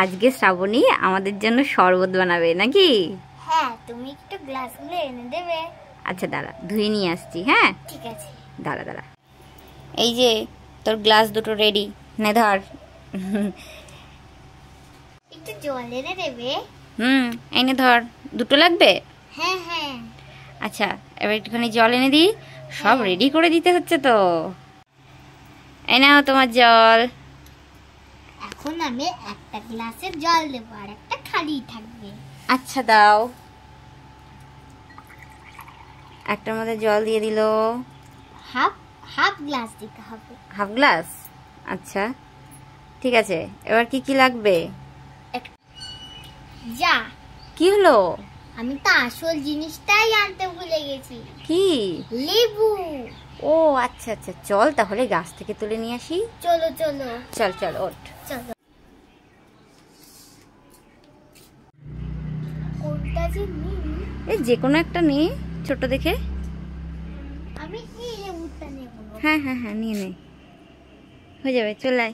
আজকে শ্রাবণী আমাদের জন্য শরবত বানাবে নাকি? হ্যাঁ, তুমি একটু গ্লাসগুলো এনে দেবে? আচ্ছা দাঁড়া, ধুয়ে নিয়ে আসছি। হ্যাঁ ঠিক আছে, দাঁড়া। এই যে তোর গ্লাস দুটো রেডি, নে ধর। একটু জল এনে দেবে? এনে ধর, দুটো লাগবে? হ্যাঁ হ্যাঁ। আচ্ছা, এবার একটুখানি জল এনে দিই। সব রেডি করে দিতে হচ্ছে তো। এই নাও তোমার জল। এখন আমি একটা গ্লাসে জল দেবো আর একটা খালি থাকবে। আচ্ছা দাও। একটার মধ্যে জল দিয়ে দিল। হাফ গ্লাস দিতে হবে। Half glass? আচ্ছা ঠিক আছে। এবার কি কি লাগবে? যা, কি হলো? আমি তো আসল জিনিসটাই আনতে ভুলে গেছি। কি? লেবু। ও আচ্ছা আচ্ছা, চল তাহলে গাছ থেকে তুলে নিয়ে আসি। চলো চলো। চল ওঠ। চলো। কোনটা যে নিই? এই যে কোনো একটা নে, ছোট দেখে। আমি এই লেবুটা নেব। হ্যাঁ নিয়ে নে, হয়ে যাবে। চল আয়।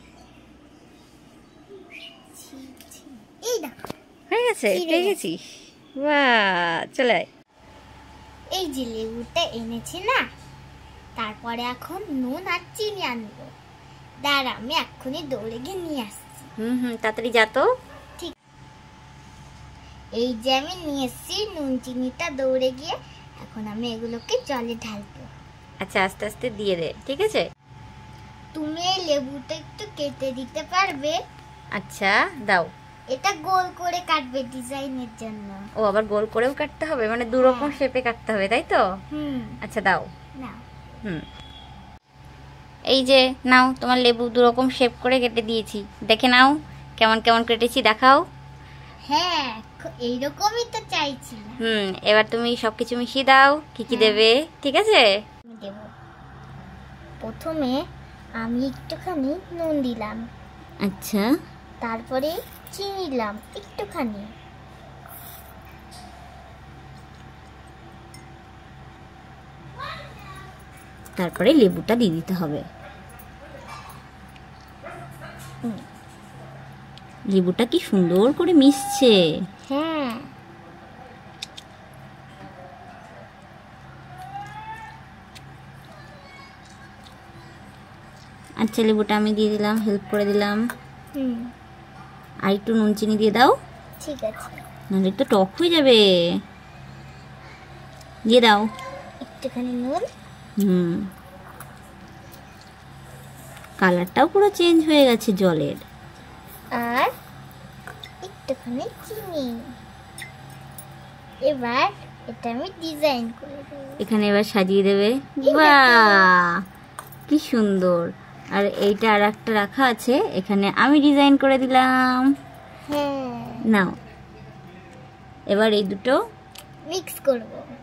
এই দেখো, হয়ে গেছে, পেয়ে গেছিস? বাহ, চল আয়। এই যে লেবুটা এনেছি না, তারপরে এখন নুন আর চিনি আনবো। দাঁড়া, আমি এক্ষুনি দৌড়ে গিয়ে নিয়ে আসছি। তাড়াতাড়ি যা তো। ঠিক। এই যে আমি নিয়ে এসছি নুন চিনিটা, দৌড়ে গিয়ে এখন আমি এগুলোকে জলে ঢালবো। আচ্ছা আস্তে আস্তে দিয়ে দে, ঠিক আছে? তুমি এই লেবুটা একটু কেটে দিতে পারবে? আচ্ছা দাও। এটা গোল করে কাটবে ডিজাইনের জন্য। ও আবার গোল করেও কাটতে হবে, মানে দু রকম শেপে কাটতে হবে, তাই তো? আচ্ছা দাও। নাও। এই যে নাও, তোমার লেবু দু রকম শেপ করে কেটে দিয়েছি। দেখে নাও কেমন কেমন কেটেছি, দেখাও। হ্যাঁ, এইরকমই তো চাইছি। এবার তুমি সবকিছু মিশিয়ে দাও। কি কি দেবে, ঠিক আছে? দেব। প্রথমে আমি একটুখানি নুন দিলাম। আচ্ছা। তারপরে চিনি দিলাম একটুখানি। তারপরে লেবুটা দিয়ে দিতে হবে। লেবুটা কি সুন্দর করে মিশছে। হ্যাঁ। আচ্ছা, লেবুটা আমি দিয়ে দিলাম, হেল্প করে দিলাম। আর একটু নুন চিনি দিয়ে দাও। ঠিক আছে, নাহলে একটু টক হয়ে যাবে। দিয়ে দাও একটুখানি নুন। কালারটাও পুরো চেঞ্জ হয়ে গেছে জলের। আর একটুখানি চিনি। এবার এটা আমি ডিজাইন করে দেব। এখানে এবার সাজিয়ে দেবে। বাহ, কি সুন্দর। আর এইটা আর একটা রাখা আছে, এখানে আমি ডিজাইন করে দিলাম। নাও, এবার এই দুটো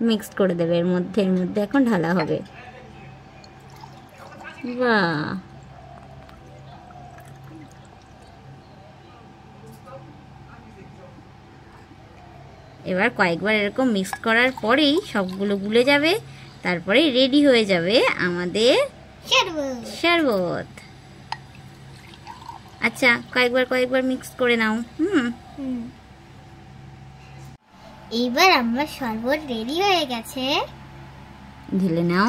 মিক্স করে দেবে এর মধ্যে এখন ঢালা হবে। বাহ, এবার কয়েকবার এরকম মিক্স করার পরেই সবগুলো গুলে যাবে, তারপরে রেডি হয়ে যাবে আমাদের শরবত। আচ্ছা, কয়েকবার মিক্স করে নাও। এইবার আমার শরবত রেডি হয়ে গেছে। ঢেলে নাও।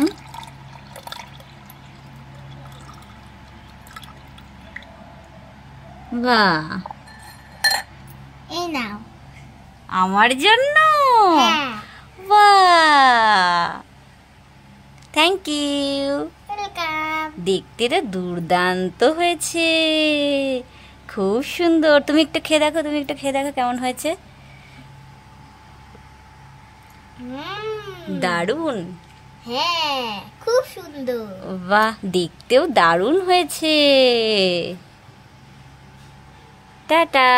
বাহ, এই নাও আমার জন্য। বাহ, থ্যাংক ইউ। দেখতে তো দুর্দান্ত হয়েছে, খুব সুন্দর। তুমি একটু খেয়ে দেখো কেমন হয়েছে। দারুণ। হ্যাঁ, খুব সুন্দর। বাহ, দেখতেও দারুণ হয়েছে। টাটা।